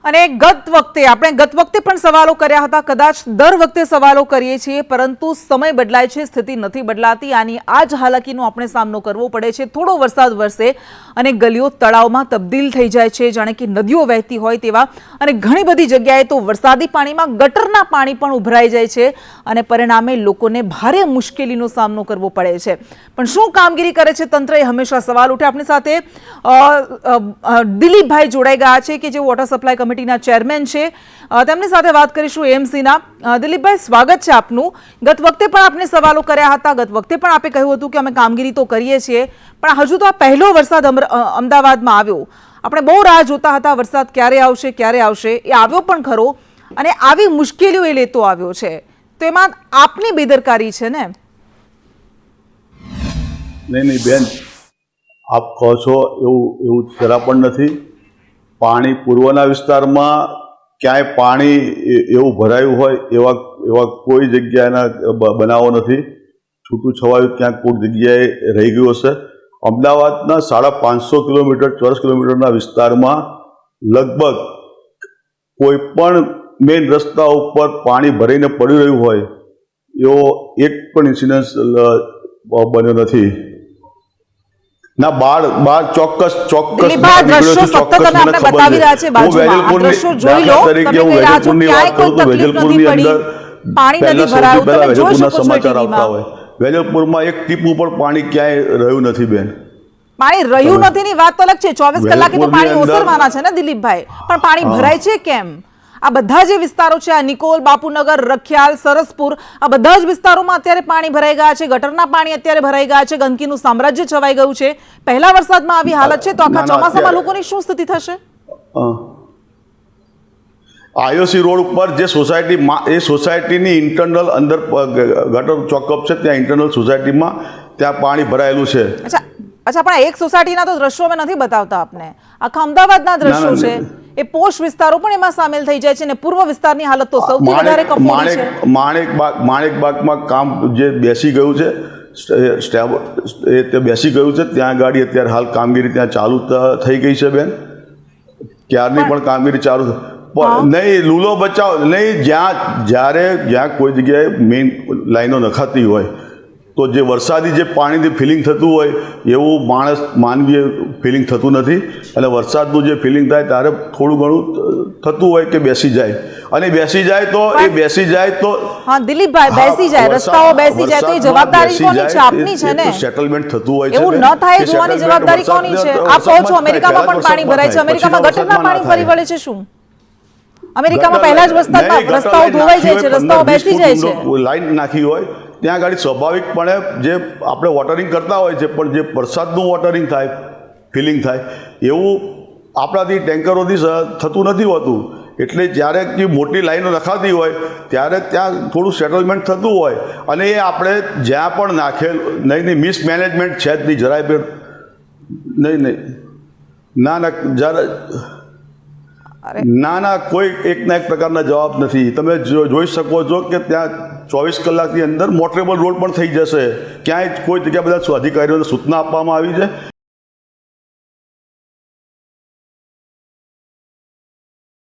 અને ગત વખતે પણ સવાલો કર્યા હતા, કદાચ દર વખતે સવાલો કરીએ છીએ, પરંતુ સમય બદલાય છે, સ્થિતિ નથી બદલાતી. આની આ જ હાલાકીનો આપણે સામનો કરવો પડે છે. થોડો વરસાદ વરસે અને ગલીઓ તળાવમાં તબદીલ થઈ જાય છે, જાણે કે નદીઓ વહેતી હોય તેવા. અને ઘણી બધી જગ્યાએ તો વરસાદી પાણીમાં ગટરના પાણી પણ ઉભરાઈ જાય છે અને પરિણામે લોકોને ભારે મુશ્કેલીનો સામનો કરવો પડે છે. પણ શું કામગીરી કરે છે તંત્ર, એ હંમેશા સવાલ ઉઠે. આપણી સાથે દિલીપભાઈ જોડાઈ ગયા છે કે જે વોટર સપ્લાય કમિટીના ચેરમેન છે. તેમની સાથે વાત કરીશું એએમસીના. દિલીપભાઈ, સ્વાગત છે આપનું. ગત વખતે પણ આપને સવાલો કર્યા હતા, ગત વખતે પણ આપે કહ્યું હતું કે અમે કામગીરી તો કરીએ છીએ, પણ હજુ તો આ પહેલો વરસાદ અમદાવાદમાં આવ્યો. આપણે બહુ રાહ જોતા હતા, વરસાદ ક્યારે આવશે. એ આવ્યો પણ ખરો, અને આવી મુશ્કેલીઓ એ લેતો આવ્યો છે. તો એમાં આપની બેદરકારી છે ને? નહીં બેન, આપ કહો છો એવું જરા પણ નથી. પાણી પૂર્વના વિસ્તારમાં ક્યાંય પાણી એવું ભરાયું હોય એવા કોઈ જગ્યાના બનાવો નથી. છૂટું છવાયું ક્યાંક કોઈ જગ્યાએ રહી ગયું હશે. અમદાવાદના 550 કિલોમીટર ચોરસ કિલોમીટરના વિસ્તારમાં લગભગ કોઈ પણ મેઇન રસ્તા ઉપર પાણી ભરીને પડી રહ્યું હોય એવો એક પણ ઇન્સિડન્સ બન્યો નથી. ના બાર ચોક્કસ વેજલપુરમાં એક ટીપું પણ પાણી ક્યાંય રહ્યું નથી બેન. પાણી રહ્યું નથી ની વાત તો અલગ છે, 24 કલાકે તો પાણી ઓસરવાના છે ને દિલીપભાઈ, પણ પાણી ભરાય છે કેમ? આ બધા જે વિસ્તારો છે, આ નિકોલ, બાપુનગર, રખિયાલ, સરસપુર, આ બધા જ વિસ્તારોમાં અત્યારે પાણી ભરાઈ ગયા છે. ગટરના પાણી અત્યારે ભરાઈ ગયા છે. ગંદકીનું સામ્રાજ્ય છવાઈ ગયું છે. પહેલા વરસાદમાં આવી હાલત છે, તો આખા ચોમાસામાં લોકોની શું સ્થિતિ થશે? આઈઓસી રોડ ઉપર જે સોસાયટીની ઇન્ટરનલ અંદર ગટર ચોકઅપ છે, ત્યાં ઇન્ટરનલ સોસાયટીમાં ત્યાં પાણી ભરાયેલું છે. અચ્છા, પણ એક સોસાયટીના તો દ્રશ્યો અમે નથી બતાવતા આપને, આખા અમદાવાદના દ્રશ્યો છે. એ પોશ વિસ્તારો પણ એમાં સામેલ થઈ જાય છે, અને પૂર્વ વિસ્તારની હાલત તો સૌથી વધારે કફોડી છે. માણેકબાગમાં કામ જે બેસી ગયું છે, તે બેસી ગયું છે, ત્યાં ગાડી અત્યારે હાલ કામગીરી ત્યાં ચાલુ થઈ ગઈ છે બેન. ક્યારની પણ કામગીરી ચાલુ નહીં. લૂલો બચાવ નહીં. જ્યાં કોઈ જગ્યાએ મેઇન લાઈનો નખાતી હોય તો જે વરસાદી જે પાણીથી ફિલિંગ થતું હોય એવું માનવીય ફિલિંગ થતું નથી. અને વરસાદનું જે ફિલિંગ થાય ત્યારે થોડું ઘણું થતું હોય કે બેસી જાય, અને બેસી જાય તો હા દિલીપભાઈ, બેસી જાય, રસ્તાઓ બેસી જાય, તો એ જવાબદારી કોની છે? આપની છે ને. સેટલમેન્ટ થતું હોય છે. એવું ન થાય જોવાની જવાબદારી કોની છે? આપ કહો છો અમેરિકામાં પણ પાણી ભરાય છે, અમેરિકામાં ગટરના પાણી ફરી વળે છે. શું અમેરિકામાં પહેલા જ વરસાદમાં રસ્તાઓ ધોવાઈ જાય છે, રસ્તાઓ બેસી જાય છે? લાઈન નાખી હોય ત્યાં ગાડી સ્વાભાવિકપણે જે આપણે વોટરિંગ કરતા હોય છે, પણ જે વરસાદનું વોટરિંગ થાય, ફિલિંગ થાય, એવું આપણાથી ટેન્કરોથી થતું નથી હોતું. એટલે જ્યારે મોટી લાઈનો નખાતી હોય ત્યારે ત્યાં થોડું સેટલમેન્ટ થતું હોય, અને એ આપણે જ્યાં પણ નાખેલ નહીં મિસમેનેજમેન્ટ છે જ નહીં જરાય પણ નહીં. ના કોઈ એકના એક પ્રકારના જવાબ નથી. તમે જોઈ શકો છો કે ત્યાં 24 કલાકની અંદર મોટરેબલ રોડ પણ થઈ જશે. ક્યાંય કોઈ જગ્યા બધા અધિકારીઓને સૂચના આપવામાં આવી છે